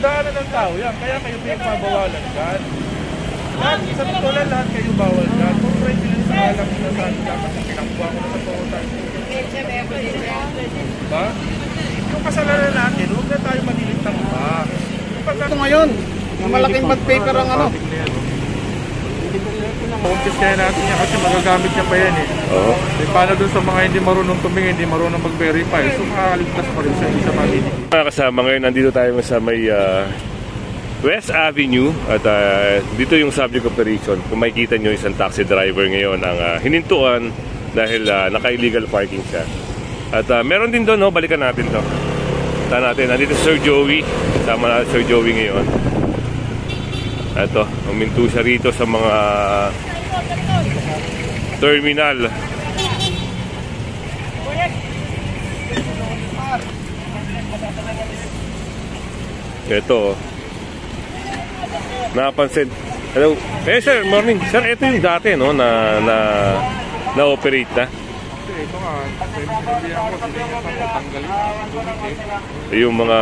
daanan ng tao yan. Kaya kayo pinagpabawalan dyan. Lahat, sa totoo lang, lahat kayo bawal dyan. Kung friendly lang sa alam nyo na saan dapat pinakbuha ko na sa total. Diba? Yung kasalanan natin, huwag na tayo malilitang pa. Ito ngayon, malaking bad paper ang ano. Focus kaya natin yan kasi magagamit niya pa yan eh. Oo. Paano dun sa mga hindi marunong tumingin, hindi marunong mag-verify, so makakaligtas pa rin sa pamilya. Mga kasama ngayon, nandito tayo sa may West Avenue at dito yung subject operation. Kung makikita nyo, isang taxi driver ngayon ang hinintuan dahil naka-illegal parking siya. At meron din doon, no? Balikan natin to. Saan natin, nandito Sir Joey. Sama na Sir Joey ngayon. Ito, uminto siya rito sa mga terminal. Ito, napansin. Hello. Sir, morning. Sir, ito yung dati, no, na-operate na. Ito nga, sinabihan ko, hindi niya pa tanggalin. Yung mga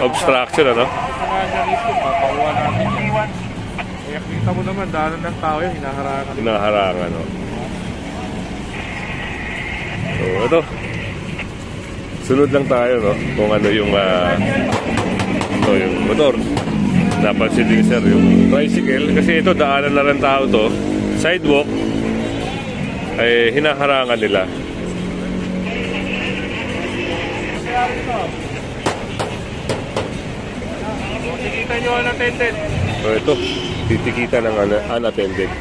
obstruction, ano? Ito nga siya rito, papakuha natin yan. Kaya kita mo naman, daanan ng tao yan, hinaharangan. Hinaharangan, no? So, ito. Sunod lang tayo, no? Kung ano yung ito yung motor. Napansin din, sir, yung tricycle. Kasi ito, daanan na rin tao to. Sidewalk. Ay hinaharangan nila. Tikita nyo unattended. So ito, titikita ng unattended.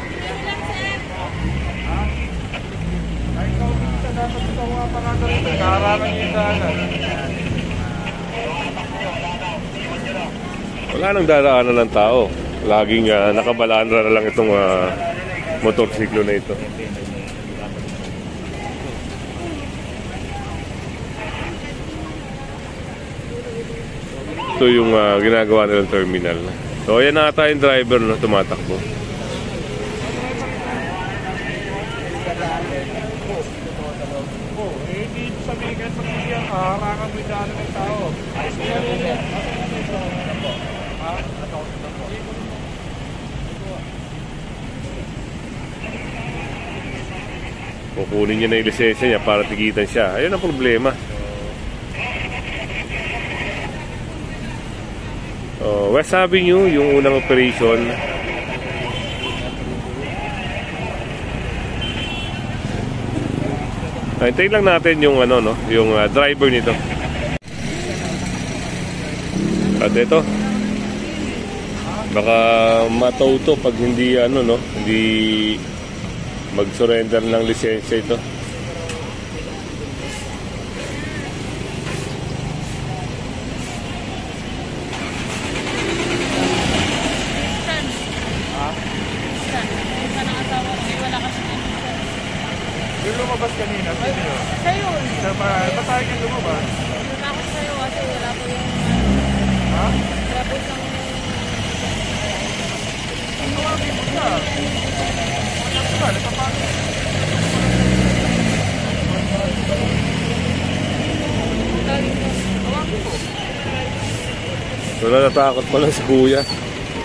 Wala nang daraanan ng tao. Laging nakabalandra na lang itong motorsiklo na ito. Ito yung ginagawa nilang terminal. So ayan na ata yung driver na tumatakbo. Hindi sabihin ka pag hindi ang harangan mo yung daanan ng tao. Kukunin niya na yung lisensya niya para tigitan siya. Ayun ang problema. West Avenue, yung unang operation. Hintayin lang natin yung ano, no, yung driver nito. At ito, baka matauto pag hindi ano, no, hindi mag-surrender ng lisensya ito. Yung lumabas kanina, sino yun? Sa'yo. Ba't tayo kayo lumabas? Lumabas sa'yo kasi wala po yung... Ha? Wala po yung... Ano nga, may buta? Wala pa, napapagod. So natatakot pala si kuya.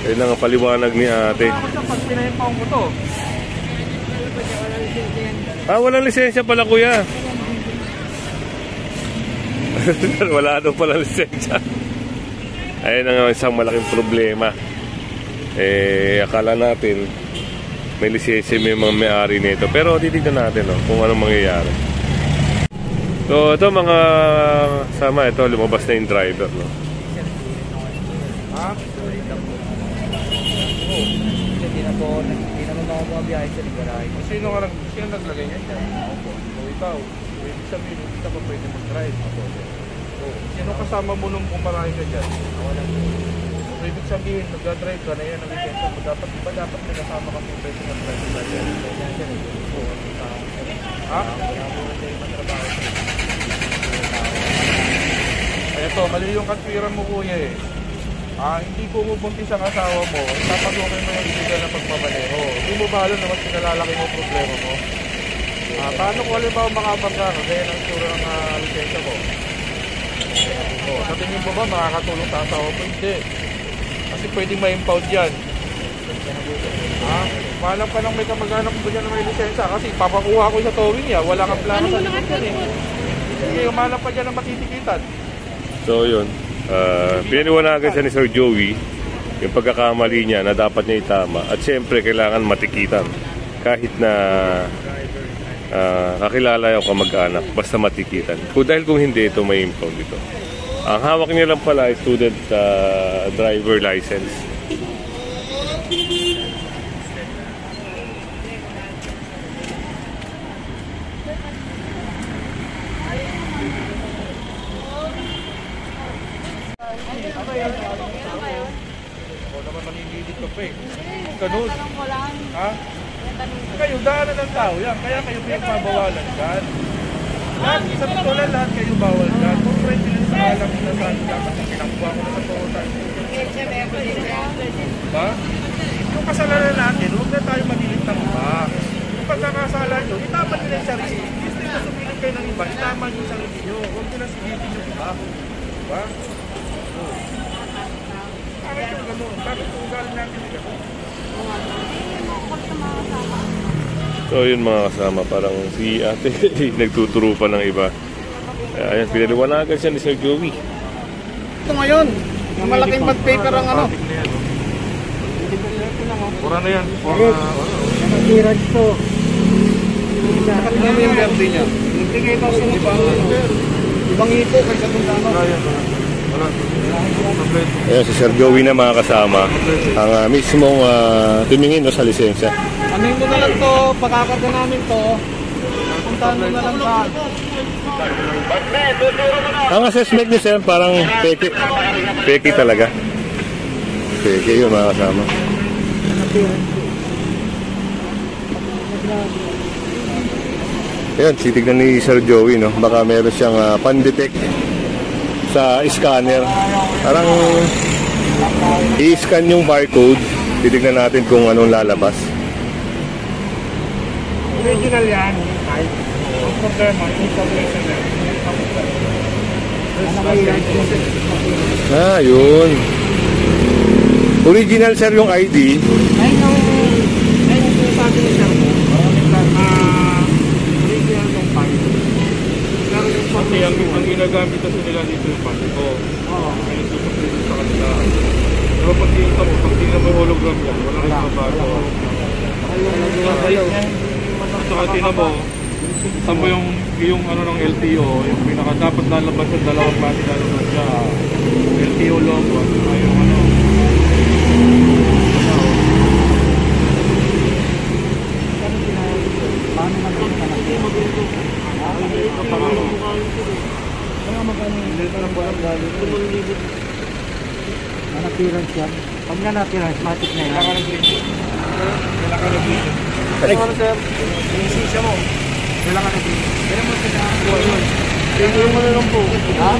Ayun ang paliwanag ni ate. Pag pinahimpang ko to. Walang lisensya pala kuya. Wala daw pala lisensya. Ayun ang isang malaking problema. Akala natin may lisensya, may mga may-ari nito. Pero titignan natin, no, kung anong mangyayari. So ito mga sama, ito lumabas na yung driver, no. Ha? Hindi naman ako mabiyahe sa ligarahe. Sino naglagay niya dyan? Ako. So ikaw, ibig sabihin, hindi ka pa pwede mag-drive. Ako. Sino kasama mo nung kumarahin ka dyan? Ako lang. So ibig sabihin, nag-drive ka na yan ang lisensya mo. Dapat may kasama ka kung pwede mag-drive ka dyan. Ha? Ay ito, mali yung katwiran mo kuya eh. Hindi pumubuntis ang asawa mo, ipapagawin mo yung illegal na pagmamaneho. Hindi mo ba alam na mas pinalalaki mo problema mo? Paano kung halimbawa makabangga ka, kaya ng sura ng lisensya mo? Sa tingin mo ba makakatulong sa asawa mo? Hindi. Kasi pwedeng ma-impound yan. Ha? Maalam ka lang may kamag-anak mo dyan na may lisensya kasi papakuha ko sa towing niya. Wala kang plano sa lisensya eh. Sige, umalam pa dyan ang matitikitan. So yun, pinaniwanagan siya ni Sir Joey yung pagkakamali niya na dapat niya itama. At syempre kailangan matikitan. Kahit na kakilala yung kamag-anak, basta matikitan. Dahil kung hindi, ito may impound dito. Ang hawak niya lang pala ay student driver license. O naman maninilit ka pa eh. Ganun. Walang Ha? Kayo, daanan ng tao yan. Kaya kayo pinagbabawalan dyan. Lahat, sa totoo lang, lahat kayo bawal dyan. Kung friendly lang sa alam na saan dapat ang pinangkuha ko na sa total. Diba? Yung kasalanan natin, huwag na tayo manilit ng iba. Yung pagkakasala nyo, itaman nyo na yung sarili. Gusto nyo sumilip kayo ng iba, itaman nyo yung sarili nyo. Huwag nyo na silipin yung iba. Diba? Bakit yung gano'n? Bakit yung ugali natin yung gano'n? So yun mga kasama, parang si ate nagtuturo pa ng iba. Ayan, pinaliwanagan siya ni Sir Joey. Ito ngayon, malaking bad paper ang ano. Pura na yan. Nag-irad to. Tingnan mo yung verde niya. Nagbigay pa siya ng ibang ito kaysa itong dano. Ayan, si Sir Joey na mga kasama ang mismong tumingin no, sa lisensya. Amin mo na lang to, pagkakada namin to. Puntahan mo na lang sa... Ang assessment niya sir, parang peke. Peke talaga. Peke yun mga kasama. Ayan, titignan ni Sir Joey, no? Baka meron siyang pan-detect sa scanner. Parang i-scan yung barcode. Titignan natin kung anong lalabas. Original yan. Ang problema, information yan. Yun. Original sir yung ID. Ay, yung sinasabi ni Sir mo. Original yung file. Kasi ang ginagamit kasi nila dito yung pantito. May nagsusupply sa kanila. Pero pag tingnan mo yung hologram yan, wala kayo mabago. At saka tingnan mo, saan mo yung ano ng LTO, yung pinaka dapat lalabas yung dalawang pati lalabas siya. LTO logo at saka yung ano. Paano naging kaya magkano hindi ka lang buwan galing. Nanapirance yan. Pag nanapirance, matik na yan. Kailangan ka nag-video. Kailangan sir, yung sisya mo. Kailangan nag-video. Kailangan mo pinakakuha yun. Yung ano lang po. Ha?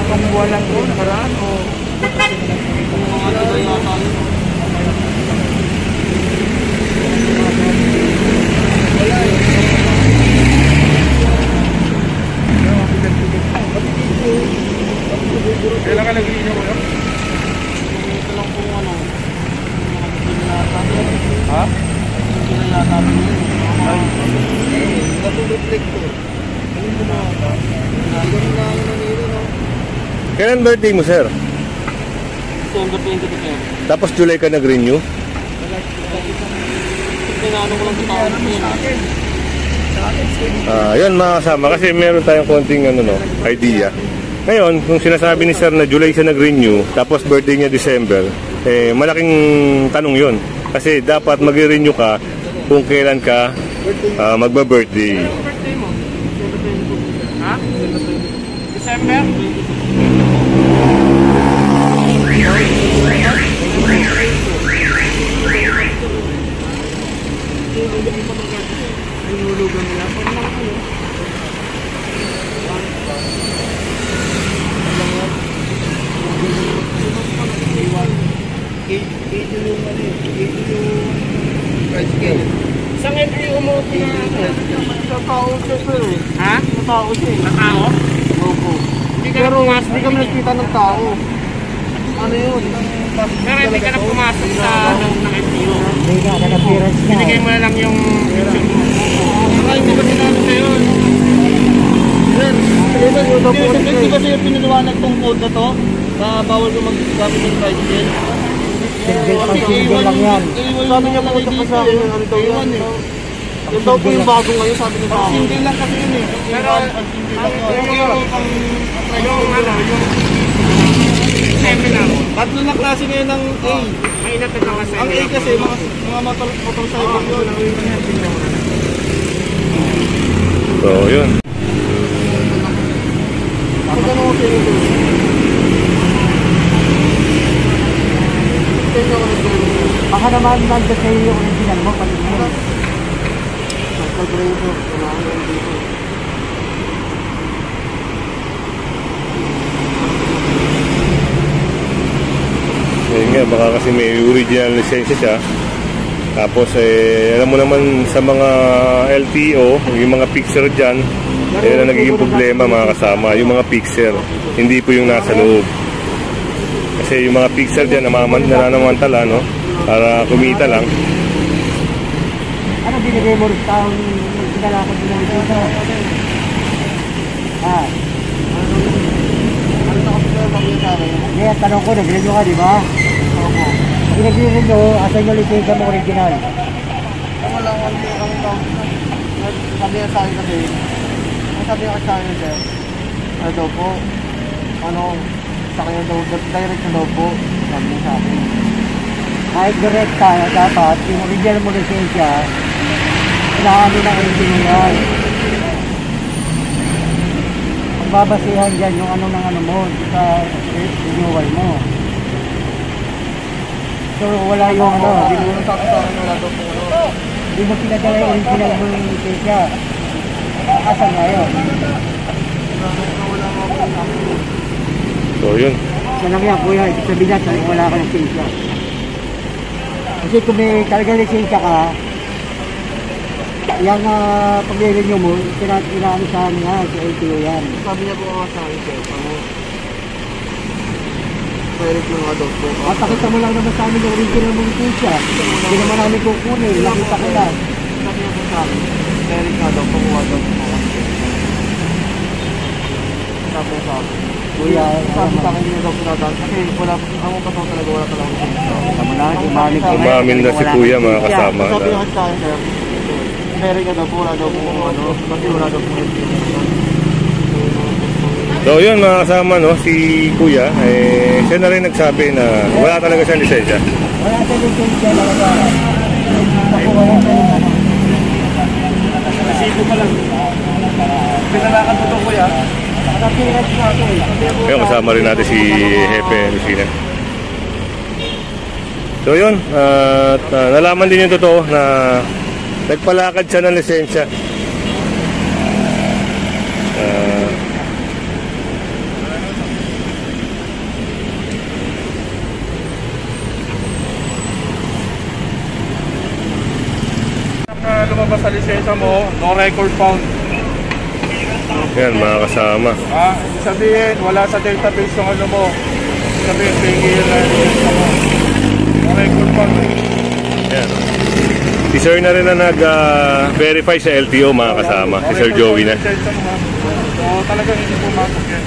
Ang buwan lang po, nakaraan o... Ano ba yung atalo? Wala eh. Kailan ka nag-iinyo ko yun? Ito lang po ano. Ha? Ay. Natulog-leg ko. Ano mo na? Ganun na ano nito, no? Kailan birthday mo sir? December 20 sir. Tapos July ka nag-renew? Pinano ko lang sa tao sa akin. Yun mga kasama, kasi meron tayong konting idea. Ngayon, kung sinasabi ni sir na July siya nag-renew, tapos birthday niya December, malaking tanong yun. Kasi dapat mag-renew ka kung kailan ka magba-birthday. Birthday mo? Ha? December? Hinulugan nila. Pag mga ano? Isang LTO mo sa tao siya sir eh. Ha? Sa tao siya eh. Sa tao? Opo. Pero nga, hindi kami nagkita ng tao. ano yun? Pero hindi ka na pumasok sa loob ng LTO. Hindi na, nag-appearance na. Binigay mo na lang yung picture mo. Saka hindi ba sinabi sa'yo? Sir, hindi ba sa'yo pinaliwanag tong code na to? Na bawal ka mag-gamit ng tricycle? Single lang yan. Sabi niya po sa sa akin ng ano daw yan eh. Yung daw po yung bago ngayon, sabi niya sa akin. Single lang kasi yun eh. Pero yung seminar, Tatlo na klase ngayon ng A. may inatid na kasi. Ang A kasi mga motorcycle yun. So, yun. Pag ano ko sa'yo ito? Baka naman nandun sa'yo yung original mo, pati mo. Pag-brazo, wala ko yung dito. Ayun nga, baka kasi may original lisensya siya. Tapos, alam mo naman sa mga LTO, yung mga fixer dyan, yan ang nagiging problema mga kasama. Yung mga fixer, hindi po yung nasa loob. Kasi yung mga fixer dyan, nananamantala, no? Para kumita lang. Ano binigay mo rin taong sinala ko din dito? Ah, Ano na kasi sa'yo bakit sa akin? kaya tanong ko, nag-renew ka, di ba? Opo. Pinag-renew, asan yung lisensya mo original? Ang wala ko ang sabi niya sa akin kasi, ang sabi niya sa akin sir, ano daw po, ano, sa kanya daw, direct na daw po, sabi niya sa akin. Kahit direct ka, dapat yung original mo lisensya, kailangan mo ng original. Ang babasihan dyan yung ano ng ano mo, sa renewal mo. So wala yung ano, Ano sabi sa akin, wala daw po, ano, hindi mo pinadala yung original mo yung lisensya. Asan nga yun? wala mo ako sa akin. So, yun. Yan lang yan, kuya. Ibig sabihin natin, wala ka ng lisensya. Kasi kung may talagang lisensya ka, yung pag-renew mo, inaano sa amin nga, sa LTO yan. Sabi niya po nga sa akin sir, ano, direct na nga daw po. At nakita mo lang naman sa amin yung original mo lisensya. Hindi naman namin kukunin, nakita ko lang. Sabi niya po sa akin, direct nga daw po, kuha daw po. Sabi niya sa akin. Kuya, Sabi sa akin niya daw po dadaan, kasi wala po, ang mga kasama talaga wala talaga lisensya. tama na, umamin ka. Umamin na si kuya mga kasama. Sabi niya sa akin sir, direct nga daw po, wala daw po, ano, kasi wala daw po lisensya. So, yun mga kasama, no? Si kuya, siya na rin nagsabi na wala talaga siyang lisensya. Wala sa lisensya talaga. Ako wala sa ano. Resibo pa lang. Pinalakan po ito kuya. Nakapirat na ako eh. Ngayon, kasama rin natin si Hepe Lucina. So yun, at nalaman din yung totoo na nagpalakad siya ng lisensya. Na lumabas sa lisensya mo, no record found. Yan mga kasama. Ibig sabihin, wala sa database yung ano mo. Ibig sabihin, pingil na yung lisensya mo. No record found. Yan. Si Sir na rin na nag-verify sa LTO mga kasama. Si Sir Joey na. Lisensya mo, ma'am. So talagang hindi pumasok yan.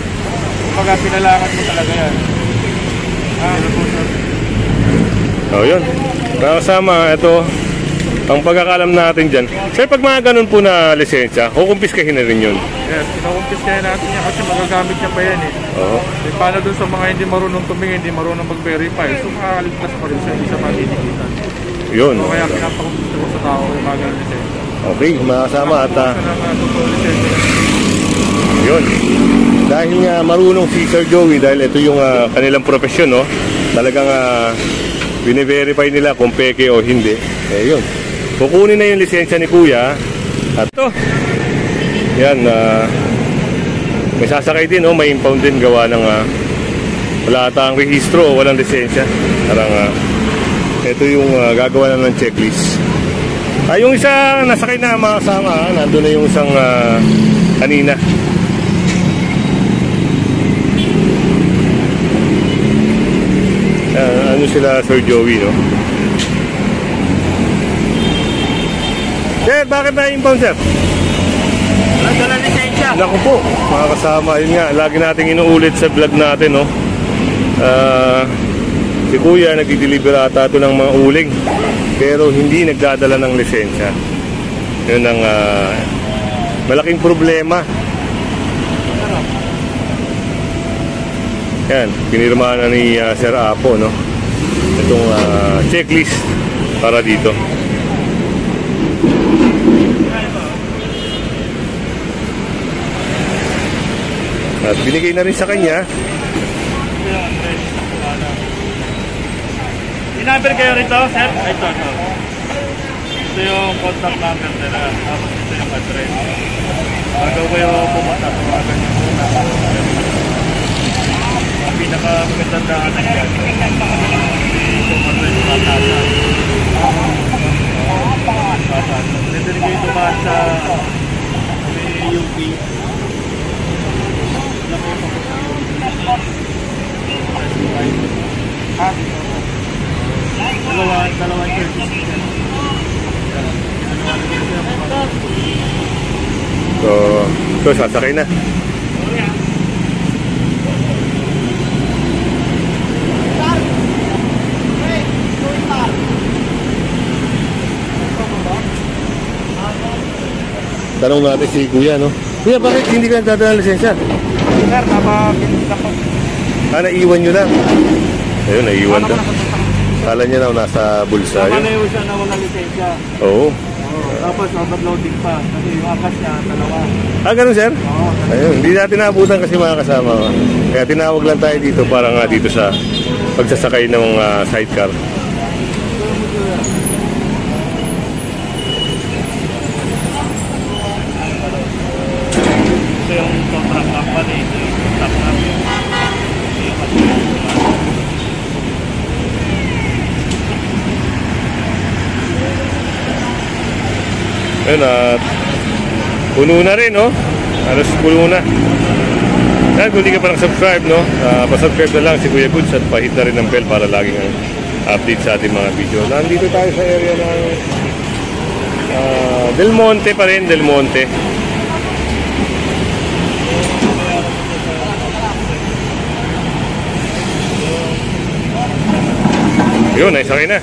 Pagka pinalakan mo talaga yan. So yun. Mga kasama, ito. Ang pagkakalam natin dyan. Sir, pag mga ganun po na lisensya, kukumpiskahin na rin yun. Yes, kinukumpis kaya natin yan kasi magagamit niya pa yan eh. Oo. Eh, paano dun sa mga hindi marunong tumingin, hindi marunong mag-verify, so makakaligtas pa rin siya, hindi siya matitikitan. Yun. So kaya pinapakumpis ko sa tao yung mga ganun lisensya. Okay, mga kasama. At Sa mga totoo lisensya. yun. Dahil nga marunong si Sir Joey, dahil ito yung kanilang profesyon, no? Talagang bine-verify nila kung peke o hindi. Eh yun. Kukunin na yung lisensya ni Kuya. At ito. Yan. May sasakay din, oh, may impound din gawa ng wala atang rehistro o walang lisensya. Parang ito yung gagawa na ng checklist. Yung isa nasakay na mga kasama, nandun na yung isang kanina. nyo sila Sir Joey, no? Sir, bakit na-impound, sir? Wala lisensya. Naku po, mga kasama, yun nga, lagi nating inuulit sa vlog natin, no? Si Kuya nagdi-deliver ata ito ng mga uling, pero hindi nagdadala ng lisensya. Yun ang malaking problema. Yan, pinirmahan na ni Sir Apo, no? Itong checklist para dito. At binigay na rin sa kanya. I-number kayo rito, sir? Ito. Ito yung contact number nila. Tapos ito yung address. Bago kayo pumunta, tawagan nyo muna. Ang pinaka-magandang daanan yan. Itong address na tatasan. Pwede rin kayo tumahan sa UP. Dalawang So sasakay na. Tanong natin si Kuya, no? Kuya, bakit hindi ka nagdadala ng lisensya? Sir, napabilis ako. Naiwan nyo lang. Ayun, naiwan ka. Kala niya na nasa bulsa yun. Panayo siya na walang lisensya. Oo. Tapos overloading pa. Kasi yung akas niya, dalawa. Ganun, sir? Oo. Ayun, hindi natin naabutan kasi mga kasama. Kaya tinawag lang tayo dito para nga dito sa pagsasakay ng sidecar. Ito yung contract company. Ito yung contact namin. Ayun, at puno na rin, no? Alas puno na. Yan, kung hindi ka pa nag-subscribe, no? Pa-subscribe na lang si Kuya Goods at pahit na rin ng bell para laging update sa ating mga video. Nandito tayo sa area ng Del Monte pa rin, Del Monte. Yun, naisakay na.